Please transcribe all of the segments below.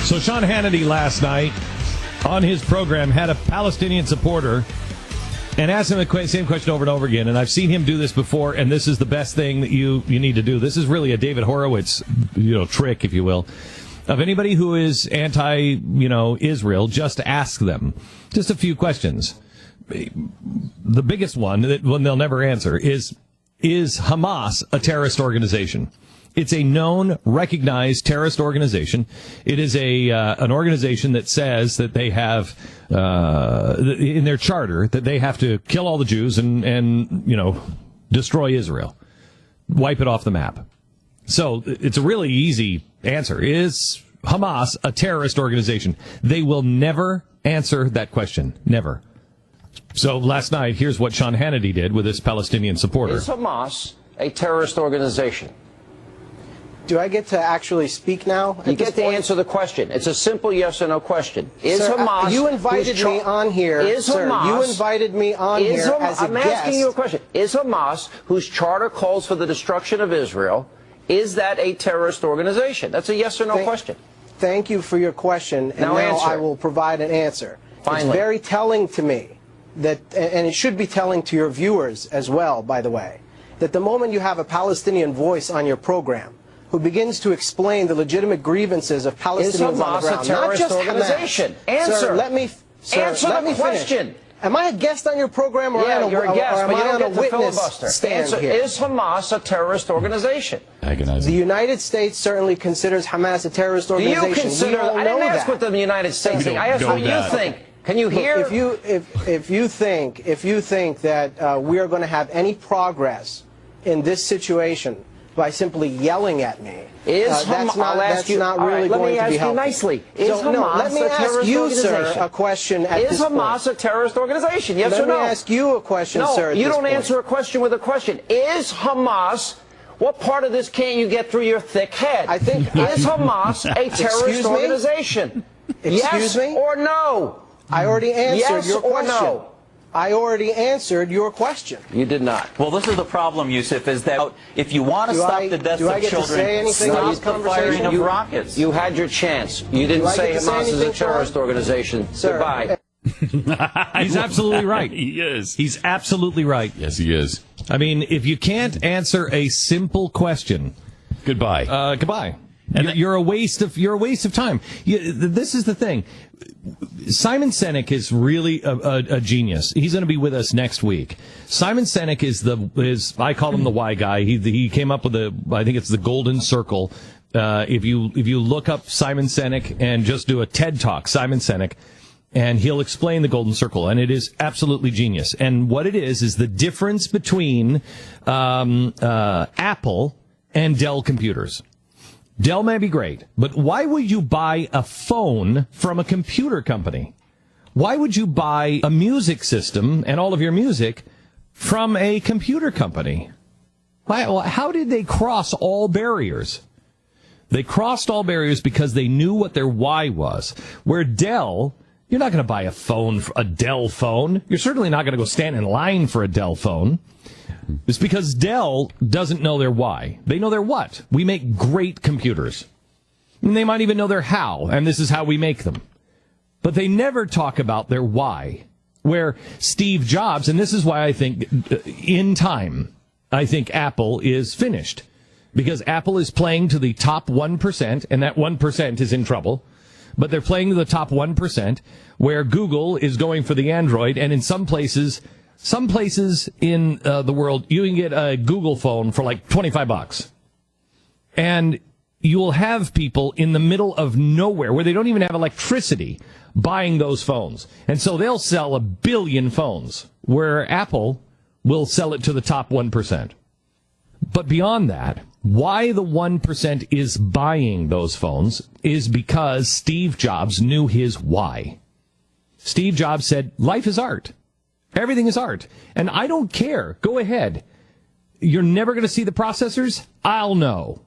So Sean Hannity last night on his program had a Palestinian supporter and asked him the same question over and over again. And I've seen him do this before, and this is the best thing that you need to do. This is really a David Horowitz, trick, if you will, of anybody who is anti, Israel. Just ask them just a few questions. The biggest one that they'll never answer is Hamas a terrorist organization? It's a known, recognized terrorist organization. It is an organization that says that they have in their charter that they have to kill all the Jews and destroy Israel, wipe it off the map. So it's a really easy answer. Is Hamas a terrorist organization? They will never answer that question. Never. So last night, here's what Sean Hannity did with this Palestinian supporter. Is Hamas a terrorist organization? Do I get to actually speak now? You get to answer the question. It's a simple yes or no question. Is sir, Hamas... You invited me on here. Is sir, Hamas... You invited me on here as a guest. I'm asking you a question. Is Hamas, whose charter calls for the destruction of Israel, is that a terrorist organization? That's a yes or no question. Thank you for your question. And now I will provide an answer. Finally. It's very telling to me that, and it should be telling to your viewers as well, by the way, that the moment you have a Palestinian voice on your program who begins to explain the legitimate grievances of Palestinians on the ground, not just organization. Hamas. Answer. Sir, let me question. Finish. Am I a guest on your program, or am I on a witness stand here? Is Hamas a terrorist organization? The United States certainly considers Hamas a terrorist organization. Do you consider? I didn't ask what the United States think. I asked what you think. Can you hear? Look, if you think that we are going to have any progress in this situation by simply yelling at me, that's not really going to be helpful. Let me ask you nicely. Is Hamas a terrorist organization? Sir, a question at this point. Is Hamas a terrorist organization? Yes or no? Let me ask you a question, sir. No, you don't answer a question with a question. Is Hamas... What part of this can't you get through your thick head? Is Hamas a terrorist organization? Excuse me? Yes or no? I already answered your question. Yes or no? I already answered your question. You did not. Well, this is the problem, Yusuf, is that if you want to stop the deaths of children, stop the firing of rockets. You had your chance. You didn't say Hamas is a terrorist organization. Sir, goodbye. He's absolutely right. He is. He's absolutely right. Yes, he is. I mean, if you can't answer a simple question, goodbye. Goodbye. You're a waste of time. This is the thing. Simon Sinek is really a genius. He's going to be with us next week. Simon Sinek is I call him the why guy. He came up with I think it's the golden circle. If you look up Simon Sinek and just do a TED Talk, Simon Sinek, and he'll explain the golden circle, and it is absolutely genius. And what it is the difference between Apple and Dell computers. Dell may be great, but why would you buy a phone from a computer company? Why would you buy a music system and all of your music from a computer company? How did they cross all barriers? They crossed all barriers because they knew what their why was. Where Dell, you're not going to buy a Dell phone. You're certainly not going to go stand in line for a Dell phone. It's because Dell doesn't know their why. They know their what. We make great computers. And they might even know their how, and this is how we make them. But they never talk about their why. Where Steve Jobs, and this is why I think in time, I think Apple is finished. Because Apple is playing to the top 1%, and that 1% is in trouble. But they're playing to the top 1%, where Google is going for the Android, and in some places in the world, you can get a Google phone for like $25. And you will have people in the middle of nowhere where they don't even have electricity buying those phones. And so they'll sell 1 billion phones, where Apple will sell it to the top 1%. But beyond that, why the 1% is buying those phones is because Steve Jobs knew his why. Steve Jobs said, life is art. Everything is art. And I don't care. Go ahead. You're never going to see the processors? I'll know.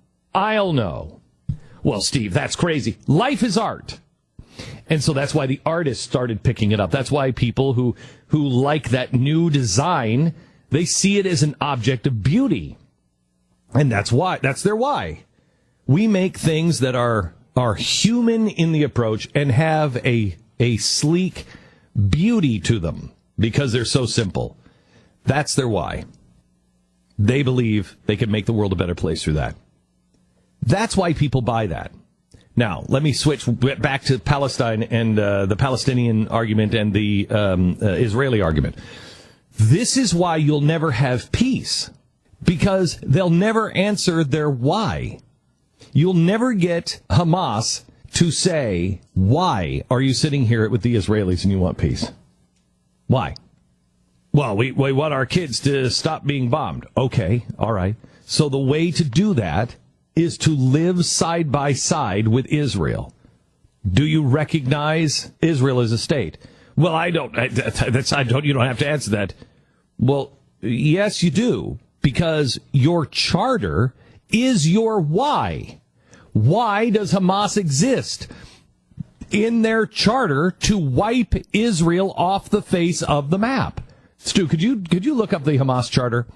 Well, Steve, that's crazy. Life is art. And so that's why the artists started picking it up. That's why people who like that new design, they see it as an object of beauty. And that's their why. We make things that are are human in the approach and have a sleek beauty to them because they're so simple. That's their why. They believe they can make the world a better place through that. That's why people buy that. Now, let me switch back to Palestine and the Palestinian argument and the Israeli argument. This is why you'll never have peace, because they'll never answer their why. You'll never get Hamas to say, why are you sitting here with the Israelis and you want peace? Why? Well, we want our kids to stop being bombed. Okay, all right. So the way to do that is to live side by side with Israel. Do you recognize Israel as a state? Well, I don't. You don't have to answer that. Well, yes, you do, because your charter is your why. Why does Hamas exist? In their charter to wipe Israel off the face of the map. Stu, could you look up the Hamas charter?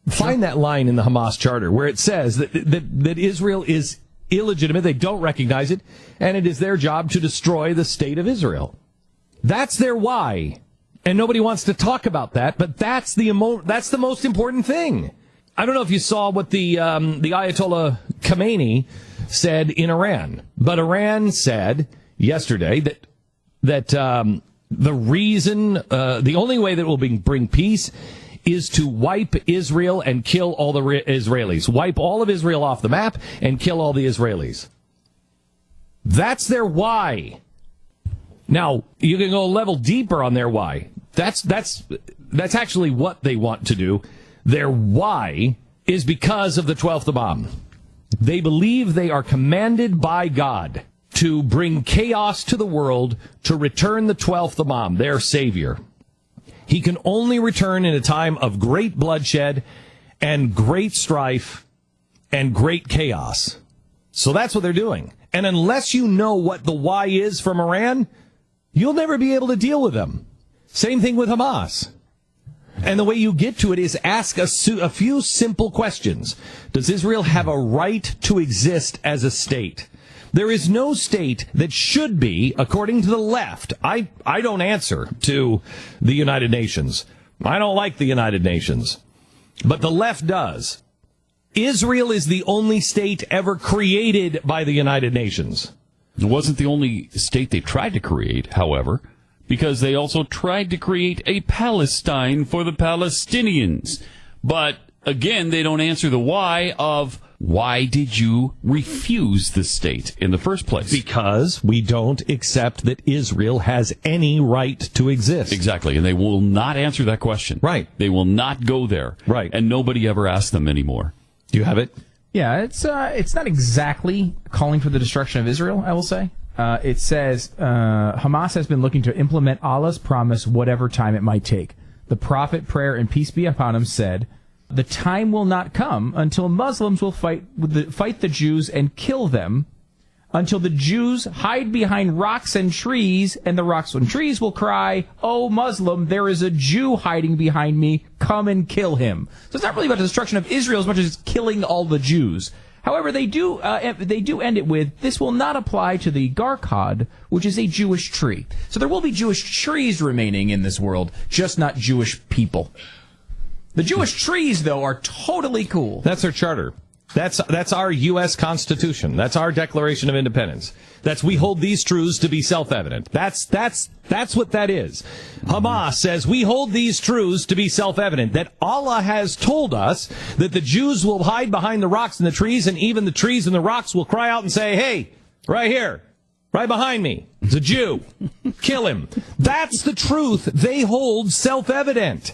Find that line in the Hamas charter where it says that Israel is illegitimate, they don't recognize it, and it is their job to destroy the state of Israel. That's their why. And nobody wants to talk about that, but that's the most important thing. I don't know if you saw what the Ayatollah Khamenei said in Iran, but Iran said yesterday that the reason, the only way that will bring peace is to wipe Israel and kill all the Israelis. Wipe all of Israel off the map and kill all the Israelis. That's their why. Now, you can go a level deeper on their why. That's actually what they want to do. Their why is because of the 12th bomb. They believe they are commanded by God to bring chaos to the world, to return the 12th Imam, their savior. He can only return in a time of great bloodshed and great strife and great chaos. So that's what they're doing. And unless you know what the why is from Iran, you'll never be able to deal with them. Same thing with Hamas. And the way you get to it is ask a few simple questions. Does Israel have a right to exist as a state? There is no state that should be, according to the left. I don't answer to the United Nations. I don't like the United Nations. But the left does. Israel is the only state ever created by the United Nations. It wasn't the only state they tried to create, however, because they also tried to create a Palestine for the Palestinians. But, again, they don't answer the why of why did you refuse the state in the first place? Because we don't accept that Israel has any right to exist. Exactly, and they will not answer that question. Right. They will not go there. Right. And nobody ever asks them anymore. Do you have it? Yeah, it's not exactly calling for the destruction of Israel, I will say. It says, Hamas has been looking to implement Allah's promise whatever time it might take. The prophet, prayer and peace be upon him, said, the time will not come until Muslims will fight the Jews and kill them, until the Jews hide behind rocks and trees, and the rocks and trees will cry, "Oh, Muslim, there is a Jew hiding behind me. Come and kill him." So it's not really about the destruction of Israel as much as killing all the Jews. However, they do end it with, this will not apply to the Garkad, which is a Jewish tree. So there will be Jewish trees remaining in this world, just not Jewish people. The Jewish trees, though, are totally cool. That's their charter. That's our U.S. Constitution. That's our Declaration of Independence. We hold these truths to be self-evident. That's what that is. Hamas says we hold these truths to be self-evident, that Allah has told us that the Jews will hide behind the rocks and the trees, and even the trees and the rocks will cry out and say, "Hey, right here, right behind me, it's a Jew. Kill him." That's the truth they hold self-evident.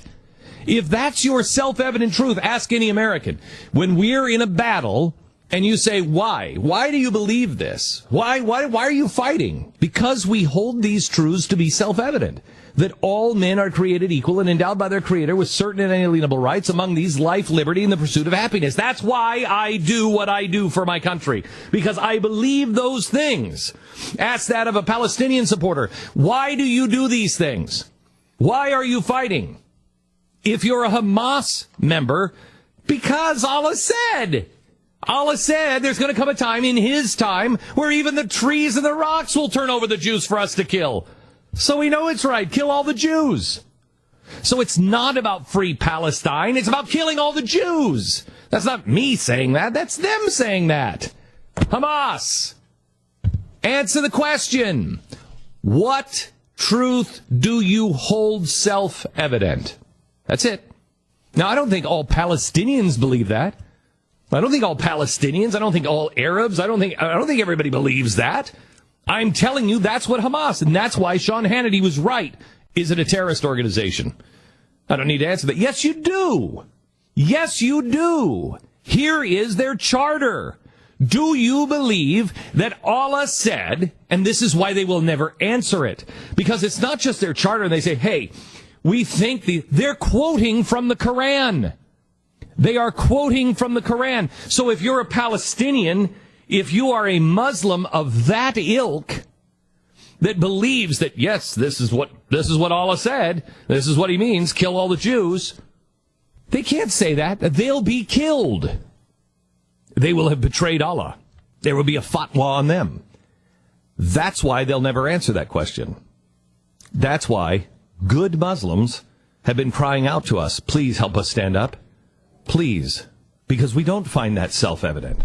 If that's your self-evident truth, ask any American. When we're in a battle and you say, why? Why do you believe this? Why are you fighting? Because we hold these truths to be self-evident. That all men are created equal and endowed by their Creator with certain and inalienable rights, among these life, liberty, and the pursuit of happiness. That's why I do what I do for my country. Because I believe those things. Ask that of a Palestinian supporter. Why do you do these things? Why are you fighting? If you're a Hamas member, because Allah said. Allah said there's going to come a time in his time where even the trees and the rocks will turn over the Jews for us to kill. So we know it's right. Kill all the Jews. So it's not about free Palestine. It's about killing all the Jews. That's not me saying that. That's them saying that. Hamas, answer the question. What truth do you hold self-evident? That's it. Now, I don't think all Palestinians believe that. I don't think all Palestinians, I don't think all Arabs, I don't think everybody believes that. I'm telling you that's what Hamas, and that's why Sean Hannity was right. Is it a terrorist organization? I don't need to answer that. Yes, you do. Yes, you do. Here is their charter. Do you believe that Allah said, and this is why they will never answer it, because it's not just their charter, and they say, hey, we think they're quoting from the Quran. They are quoting from the Quran. So if you're a Palestinian, if you are a Muslim of that ilk that believes that, yes, this is what Allah said, this is what he means, kill all the Jews, they can't say that. They'll be killed. They will have betrayed Allah. There will be a fatwa on them. That's why they'll never answer that question. That's why good Muslims have been crying out to us, please help us stand up. Please, because we don't find that self-evident.